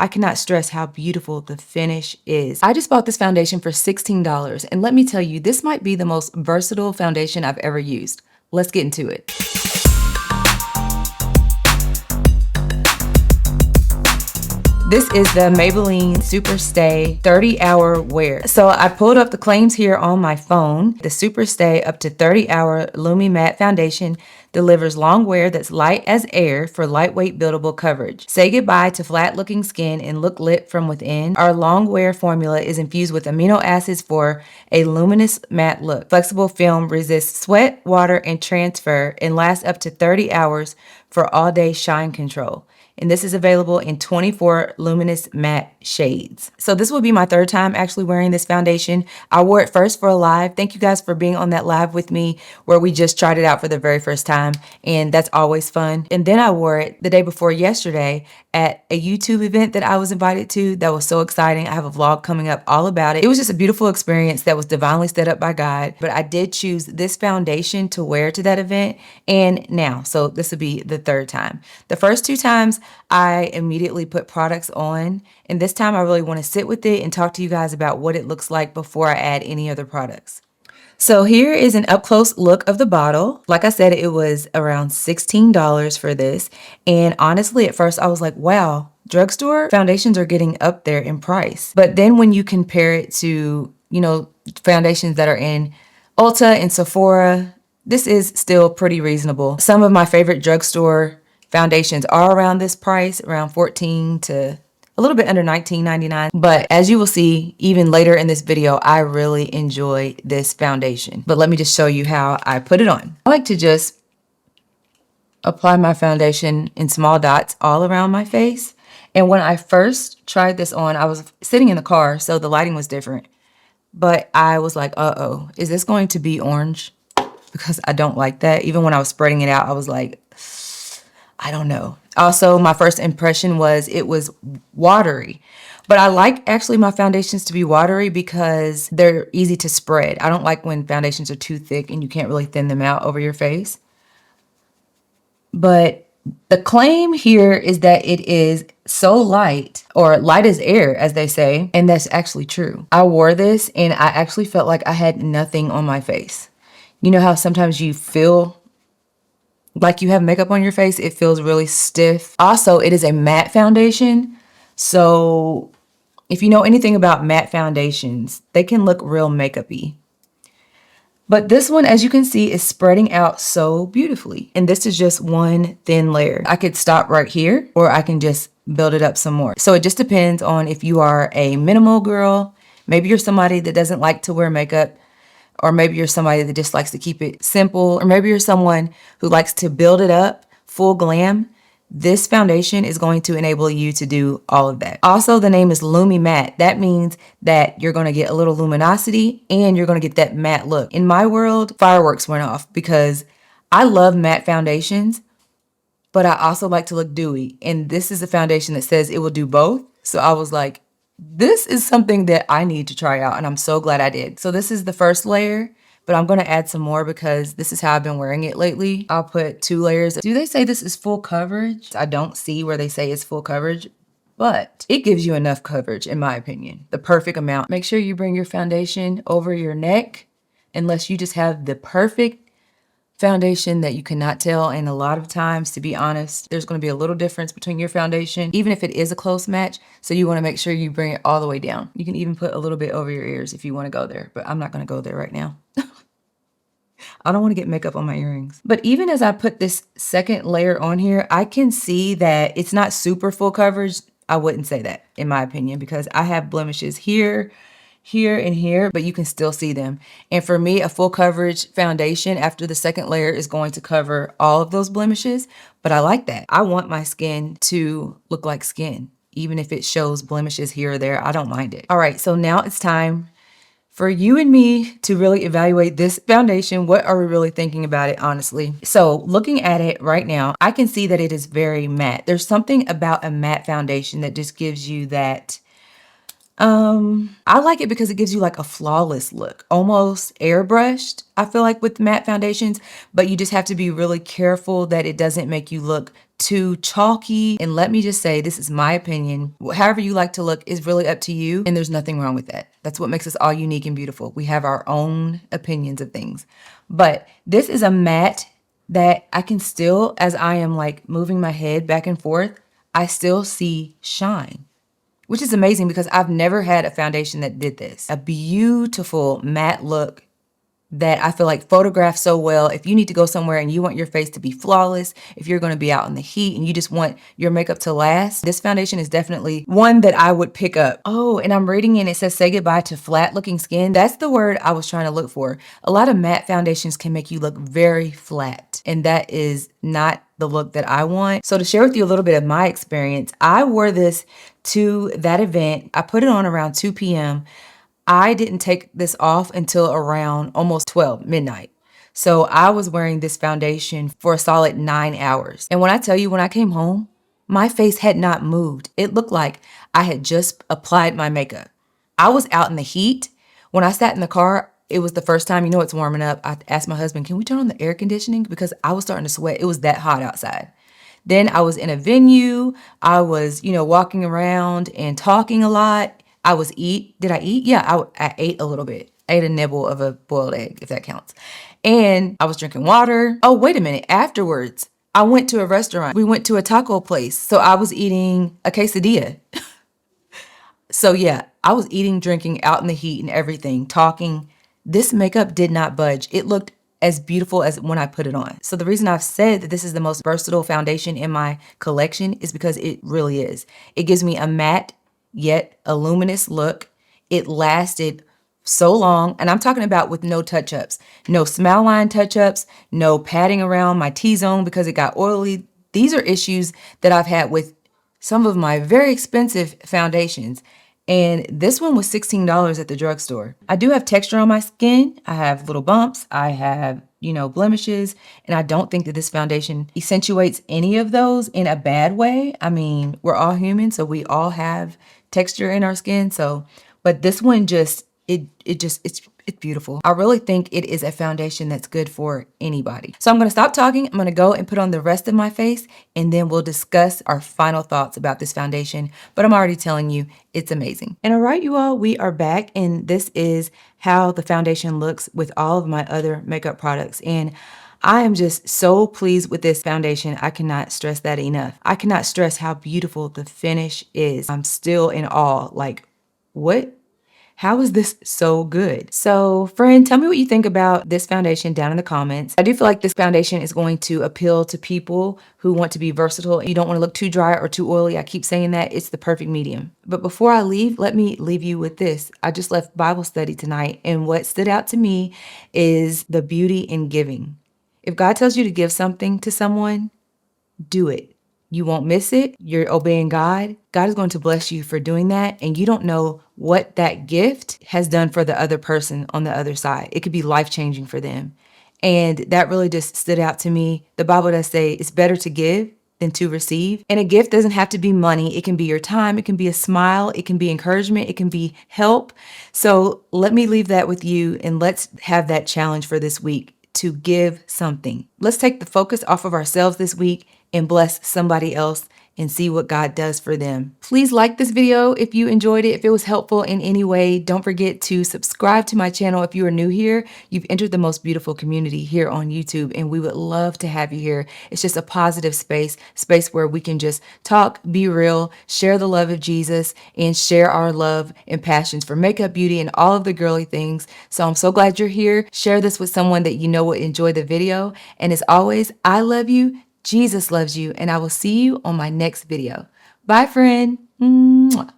I cannot stress how beautiful the finish is. I just bought this foundation for $16, and let me tell you, this might be the most versatile foundation I've ever used. Let's get into it. This is the Maybelline Super Stay 30-hour wear. So I pulled up the claims here on my phone. The Super Stay up to 30-hour Lumi Matte foundation delivers long wear that's light as air for lightweight buildable coverage. Say goodbye to flat looking skin and look lit from within. Our long wear formula is infused with amino acids for a luminous matte look. Flexible film resists sweat, water, and transfer and lasts up to 30 hours for all day shine control. And this is available in 24 luminous matte shades. So this will be my third time actually wearing this foundation. I wore it first for a live. Thank you guys for being on that live with me where we just tried it out for the very first time. And that's always fun. And then I wore it the day before yesterday at a YouTube event that I was invited to. That was so exciting. I have a vlog coming up all about it. It was just a beautiful experience that was divinely set up by God. But I did choose this foundation to wear to that event and now. So this will be the third time. The first two times I immediately put products on, and this time I really want to sit with it and talk to you guys about what it looks like before I add any other products. So here is an up close look of the bottle. Like I said, it was around $16 for this. And honestly, at first I was like, wow, drugstore foundations are getting up there in price. But then when you compare it to, foundations that are in Ulta and Sephora, this is still pretty reasonable. Some of my favorite drugstore foundations are around this price, around $14 to a little bit under $19.99. But as you will see, even later in this video, I really enjoy this foundation. But let me just show you how I put it on. I like to just apply my foundation in small dots all around my face. And when I first tried this on, I was sitting in the car, so the lighting was different. But I was like, uh-oh, is this going to be orange? Because I don't like that. Even when I was spreading it out, I was like, I don't know. Also, my first impression was it was watery. But I like actually my foundations to be watery because they're easy to spread. I don't like when foundations are too thick and you can't really thin them out over your face. But the claim here is that it is so light, or light as air, as they say, and that's actually true. I wore this and I actually felt like I had nothing on my face. You know how sometimes you feel like you have makeup on your face, it feels really stiff. Also, it is a matte foundation. So if you know anything about matte foundations, they can look real makeup-y. But this one, as you can see, is spreading out so beautifully. And this is just one thin layer. I could stop right here, or I can just build it up some more. So it just depends on if you are a minimal girl, maybe you're somebody that doesn't like to wear makeup, or maybe you're somebody that just likes to keep it simple, or maybe you're someone who likes to build it up, full glam. This foundation is going to enable you to do all of that. Also, the name is Lumi Matte. That means that you're going to get a little luminosity and you're going to get that matte look. In my world, fireworks went off because I love matte foundations, but I also like to look dewy. And this is a foundation that says it will do both. So I was like, this is something that I need to try out, and I'm so glad I did. So this is the first layer, but I'm going to add some more because this is how I've been wearing it lately. I'll put 2 layers. Do they say this is full coverage? I don't see where they say it's full coverage, but it gives you enough coverage, in my opinion, the perfect amount. Make sure you bring your foundation over your neck unless you just have the perfect foundation that you cannot tell. And a lot of times, to be honest, there's going to be a little difference between your foundation, even if it is a close match. So you want to make sure you bring it all the way down. You can even put a little bit over your ears if you want to go there, but I'm not going to go there right now. I don't want to get makeup on my earrings. But even as I put this second layer on here, I can see that it's not super full coverage. I wouldn't say that, in my opinion, because I have blemishes here, here, and here, but you can still see them. And for me, a full coverage foundation after the second layer is going to cover all of those blemishes, but I like that. I want my skin to look like skin. Even if it shows blemishes here or there, I don't mind it. All right, so now it's time for you and me to really evaluate this foundation. What are we really thinking about it, honestly? So looking at it right now, I can see that it is very matte. There's something about a matte foundation that just gives you that, I like it because it gives you like a flawless look, almost airbrushed, I feel like, with matte foundations, but you just have to be really careful that it doesn't make you look too chalky. And let me just say, this is my opinion. However you like to look is really up to you, and there's nothing wrong with that. That's what makes us all unique and beautiful. We have our own opinions of things. But this is a matte that I can still, as I am like moving my head back and forth, I still see shine, which is amazing because I've never had a foundation that did this. A beautiful matte look that I feel like photographs so well. If you need to go somewhere and you want your face to be flawless, if you're going to be out in the heat and you just want your makeup to last, this foundation is definitely one that I would pick up. Oh, and I'm reading it. It says say goodbye to flat looking skin. That's the word I was trying to look for. A lot of matte foundations can make you look very flat, and that is not the look that I want. So to share with you a little bit of my experience, I wore this to that event. I put it on around 2 p.m. I didn't take this off until around almost 12 midnight. So I was wearing this foundation for a solid 9 hours. And when I tell you, when I came home, my face had not moved. It looked like I had just applied my makeup. I was out in the heat. When I sat in the car, it was the first time, it's warming up. I asked my husband, can we turn on the air conditioning? Because I was starting to sweat. It was that hot outside. Then I was in a venue. I was, walking around and talking a lot. Did I eat? Yeah, I ate a little bit. I ate a nibble of a boiled egg, if that counts. And I was drinking water. Oh, wait a minute. Afterwards, I went to a restaurant. We went to a taco place. So I was eating a quesadilla. So yeah, I was eating, drinking, out in the heat and everything, talking. This makeup did not budge. It looked as beautiful as when I put it on. So the reason I've said that this is the most versatile foundation in my collection is because it really is. It gives me a matte yet a luminous look. It lasted so long, and I'm talking about with no touch-ups, no smile line touch-ups, no padding around my T-zone because it got oily. These are issues that I've had with some of my very expensive foundations. And this one was $16 at the drugstore. I do have texture on my skin. I have little bumps. I have, blemishes. And I don't think that this foundation accentuates any of those in a bad way. I mean, we're all human, so we all have texture in our skin. But this one it's beautiful. I really think it is a foundation that's good for anybody. So I'm going to stop talking. I'm going to go and put on the rest of my face, and then we'll discuss our final thoughts about this foundation. But I'm already telling you, it's amazing. And all right, you all, we are back, and this is how the foundation looks with all of my other makeup products. And I am just so pleased with this foundation. I cannot stress that enough. I cannot stress how beautiful the finish is. I'm still in awe. Like, what? How is this so good? So friend, tell me what you think about this foundation down in the comments. I do feel like this foundation is going to appeal to people who want to be versatile. You don't want to look too dry or too oily. I keep saying that. It's the perfect medium. But before I leave, let me leave you with this. I just left Bible study tonight, and what stood out to me is the beauty in giving. If God tells you to give something to someone, do it. You won't miss it. You're obeying God. God is going to bless you for doing that. And you don't know what that gift has done for the other person on the other side. It could be life-changing for them. And that really just stood out to me. The Bible does say it's better to give than to receive. And a gift doesn't have to be money. It can be your time. It can be a smile. It can be encouragement. It can be help. So let me leave that with you, and let's have that challenge for this week to give something. Let's take the focus off of ourselves this week and bless somebody else and see what God does for them. Please like this video if you enjoyed it, if it was helpful in any way. Don't forget to subscribe to my channel if you are new here. You've entered the most beautiful community here on YouTube, and we would love to have you here. It's just a positive space where we can just talk, be real, share the love of Jesus, and share our love and passions for makeup, beauty, and all of the girly things. So I'm so glad you're here. Share this with someone that you know will enjoy the video. And as always, I love you. Jesus loves you, and I will see you on my next video. Bye, friend. Mwah.